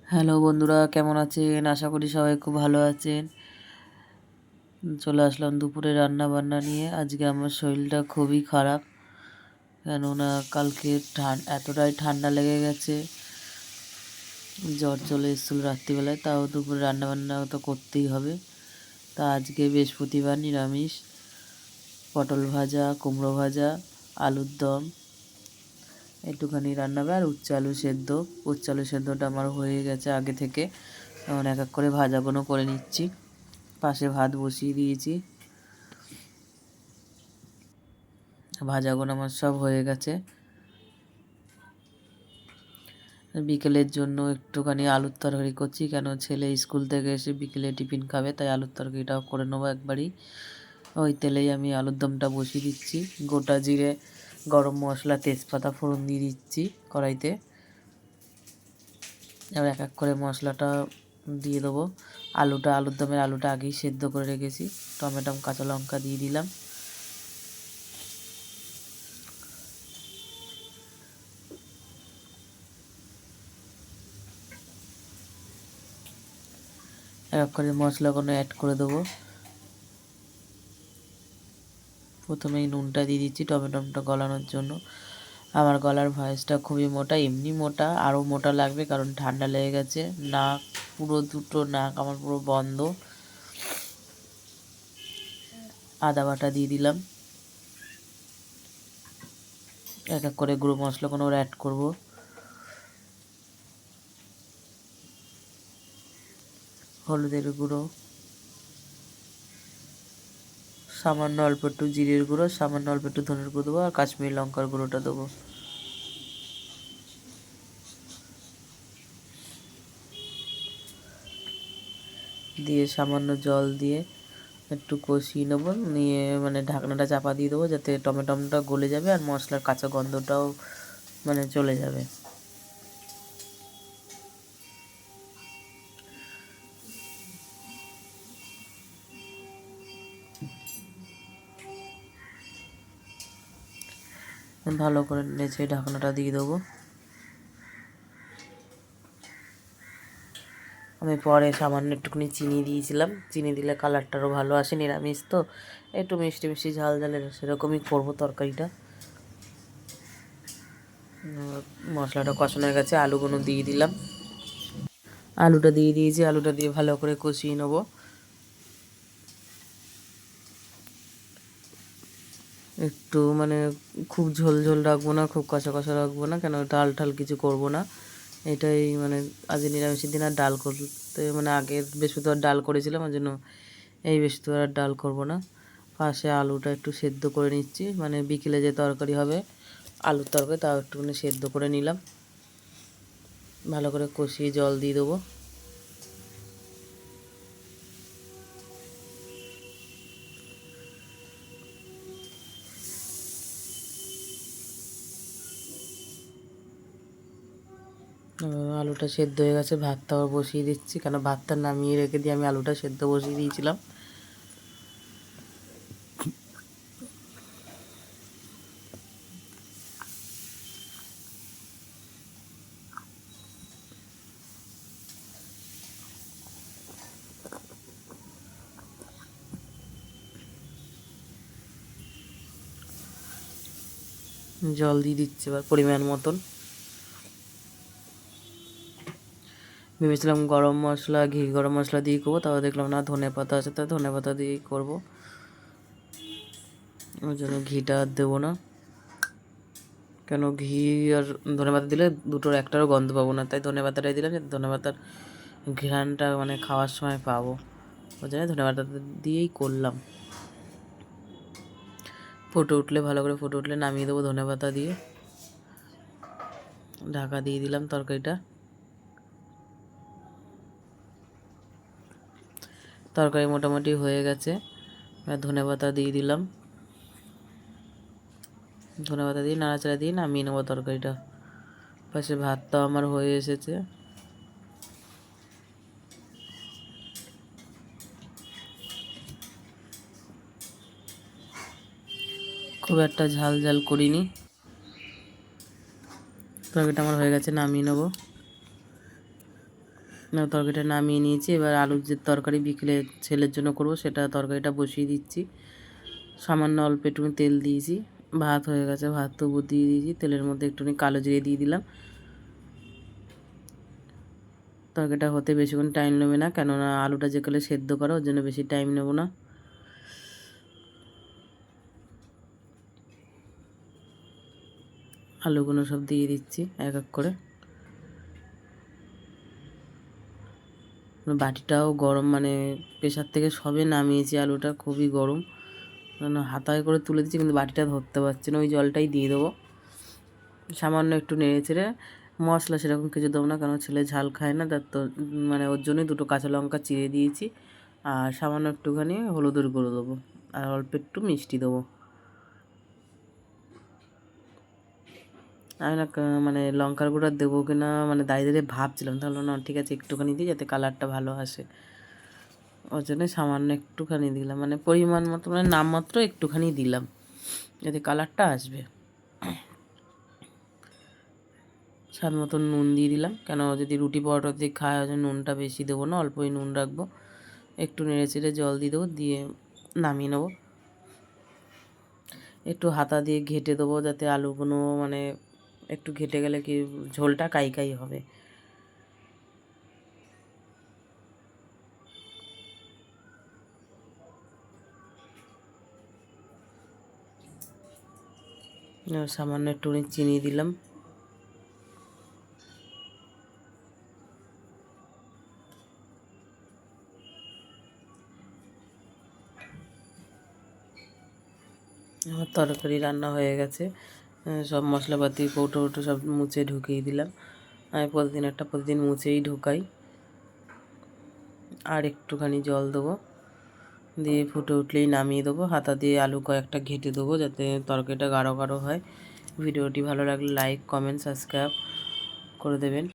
Hello বন্ধুরা, কেমন আছেন? আশা করি সবাই খুব ভালো আছেন। চলে আসলাম দুপুরে রান্না বান্না নিয়ে। আজকে আমার শরীরটা খুবই খারাপ, কেননা কালকে এতটাই ঠান্ডা লেগে গেছে, জ্বর চলে এসেছিল রাত্রিবেলায়। তাও দুপুরে রান্না বান্না তো করতেই হবে। তা আজকে বৃহস্পতিবার, নিরামিষ, পটল ভাজা, কুমড়ো ভাজা, আলুর দম, একটুখানি রান্না হবে আর উচ্ছে আলু সেদ্ধ। উচ্ছে আলু সেদ্ধটা আমার হয়ে গেছে আগে থেকে, এখন এক এক করে ভাজাগুলো করে নিচ্ছি। পাশে ভাত বসিয়ে দিয়েছি, ভাজাগুলো আমার সব হয়ে গেছে। বিকেলের জন্য একটুখানি আলুর তরকারি করছি, কেন ছেলে স্কুল থেকে এসে বিকেলে টিফিন খাবে, তাই আলুর তরকারিটাও করে নেবো একবারই। ওই তেলেই আমি আলুর দমটা বসিয়ে দিচ্ছি। গোটা জিরে, গরম মশলা, তেজপাতা ফোড়ন দিয়ে দিচ্ছি কড়াইতে। এবার এক এক করে মশলাটা দিয়ে দেবো। আলুর দমের আলুটা আগেই সেদ্ধ করে রেখেছি। টমেটো, কাঁচা লঙ্কা দিয়ে দিলাম। এক এক করে মশলাগুলো অ্যাড করে দেবো। প্রথমেই নুনটা দিয়ে দিচ্ছি টমেটোটা গলানোর জন্য। আমার গলার ভয়েসটা খুবই মোটা, এমনি মোটা, আরও মোটা লাগবে কারণ ঠান্ডা লেগে গেছে। নাক পুরো, দুটো নাক আমার পুরো বন্ধ। আদা বাটা দিয়ে দিলাম। এক এক করে গুঁড়ো মশলাগুলো ওরা অ্যাড করবো। হলুদের গুঁড়ো, সামান্য অল্প একটু জিরের গুঁড়ো, সামান্য অল্প একটু ধনের গুঁড়ো দেবো, আর কাশ্মীরি লঙ্কার গুঁড়োটা দেবো। দিয়ে সামান্য জল দিয়ে একটু কষিয়ে নেবো, নিয়ে ঢাকনাটা চাপা দিয়ে দেবো, যাতে টমেটোটা গলে যাবে আর মশলার কাঁচা গন্ধটাও চলে যাবে। ভালো করে নেড়ে ঢাকনাটা দিয়ে দেবো। আমি পরে সামান্য একটুখানি চিনি দিয়েছিলাম, চিনি দিলে কালারটারও ভালো আসে। নিরামিষ তো একটু মিষ্টি মিষ্টি ঝাল ঝালের সেরকমই করবো তরকারিটা। মশলাটা কষানো হয়ে গেছে, আলুগুলো দিয়ে দিলাম। আলুটা দিয়ে দিয়েছি, আলুটা দিয়ে ভালো করে কষিয়ে নেবো। একটু খুব ঝোল ঝোল রাখবো না, খুব কষা কষা রাখবো না, কেন ডাল ঠাল কিছু করবো না। এটাই আজ নিরামিষের দিন আর ডাল করতে আগের বৃহস্পতিবার ডাল করেছিলাম, ওই জন্য এই বৃহস্পতিবার আর ডাল করবো না। পাশে আলুটা একটু সেদ্ধ করে নিচ্ছি, বিকেলে যে তরকারি হবে আলুর তরকারি, তাও একটুখানি সেদ্ধ করে নিলাম। ভালো করে কষিয়ে জল দিয়ে দেবো। আলুটা সেদ্ধ হয়ে গেছে, ভাতটাও বসিয়ে দিচ্ছি, কেন ভাতটা নামিয়ে রেখে দিয়ে আমি আলুটা সেদ্ধ বসিয়ে দিয়েছিলাম। জল দিয়ে দিচ্ছি এবার পরিমাণ মতন। ভেবেছিলাম গরম মশলা, গরম মশলা দিয়ে করবো, তাও দেখলাম না, ধনে পাতা আছে, তাই ধনে পাতা দিয়েই করবো। ওই জন্য ঘিটা আর দেবো না, কেন ঘি আর ধনে পাতা দিলে দুটোর একটারও গন্ধ পাবো না, তাই ধনে পাতাটাই দিলাম, যাতে ধনে পাতার ঘ্রাণটা খাওয়ার সময় পাবো। ওই জন্য ধনে পাতা দিয়েই করলাম। ফুটে উঠলে, ভালো করে ফুটে উঠলে নামিয়ে দেবো ধনে পাতা দিয়ে। ঢাকা দিয়ে দিলাম তরকারিটা। তরকারি মোটামুটি হয়ে গেছে, ধনে পাতা দিয়ে দিলাম। ধনে পাতা দিয়ে নাড়াচাড়া দিয়ে নামিয়ে নেবো তরকারিটা। পাশে ভাতটাও আমার হয়ে এসেছে। খুব একটা ঝাল ঝাল করিনি। তরকারিটা আমার হয়ে গেছে, নামিয়ে নেবো। তরকারিটা নামিয়ে নিয়েছি। এবার আলুর যে তরকারি বিকেলে ছেলের জন্য করব সেটা তরকারিটা বসিয়ে দিচ্ছি। সামান্য অল্প একটুখানি তেল দিয়েছি, ভাত হয়ে গেছে, ভাত তো দিয়ে দিয়েছি। তেলের মধ্যে একটুখানি কালো জিরে দিয়ে দিলাম। তরকারিটা হতে বেশিক্ষণ টাইম নেবে না, কেননা আলুটা যে কালে সেদ্ধ করা, ওর জন্য বেশি টাইম নেব না। আলুগুলো সব দিয়ে দিচ্ছি এক এক করে। বাটিটাও গরম, মানে প্রেশার থেকে সবে নামিয়েছি, আলুটা খুবই গরম। হাতায় করে তুলে দিচ্ছি, কিন্তু বাটিটা ধরতে পারছি না। ওই জলটাই দিয়ে দেবো। সামান্য একটু নেড়ে চেড়ে, মশলা সেরকম কিছু দেবো না, কারণ ছেলে ঝাল খায় না, তার তো মানে ওর জন্যই 2টো কাঁচা লঙ্কা চিড়ে দিয়েছি। আর সামান্য একটুখানি হলুদের গুঁড়ো দেবো, আর অল্প একটু মিষ্টি দেবো। আমি না মানে লঙ্কার গুঁড়া দেবো কি না মানে দাঁড়িয়ে দাঁড়িয়ে ভাবছিলাম, তাহলে না ঠিক আছে একটুখানি দিই যাতে কালারটা ভালো আসে। ওর জন্য সামান্য একটুখানি দিলাম, মানে পরিমাণ মতো, মানে নামমাত্র একটুখানি দিলাম যাতে কালারটা আসবে। স্বাদ মতন নুন দিয়ে দিলাম, কেন যদি রুটি পরোটা দিয়ে খাওয়া হয় নুনটা বেশি দেবো না, অল্পই নুন রাখবো। একটু নেড়ে চেড়ে জল দিয়ে দেবো, দিয়ে নামিয়ে নেবো। একটু হাতা দিয়ে ঘেঁটে দেবো যাতে আলুগুলো মানে একটু ঘেঁটে গেলে কি ঝোলটা কাই কাই হবে। সামান্য একটুখানি চিনি দিলাম। আমার তরকারি রান্না হয়ে গেছে। সব মশলাপাতি কৌটো কৌটো সব মুছে ঢুকিয়ে দিলাম। আমি প্রতিদিন মুছেই ঢুকাই। আর একটুখানি জল দেবো, দিয়ে ফুটে উঠলেই নামিয়ে দেবো। হাতা দিয়ে আলু কয়েকটা ঘেঁটে দেবো যাতে তরকারিটা গাঢ় গাঢ় হয়। ভিডিওটি ভালো লাগলে লাইক, কমেন্ট, সাবস্ক্রাইব করে দেবেন।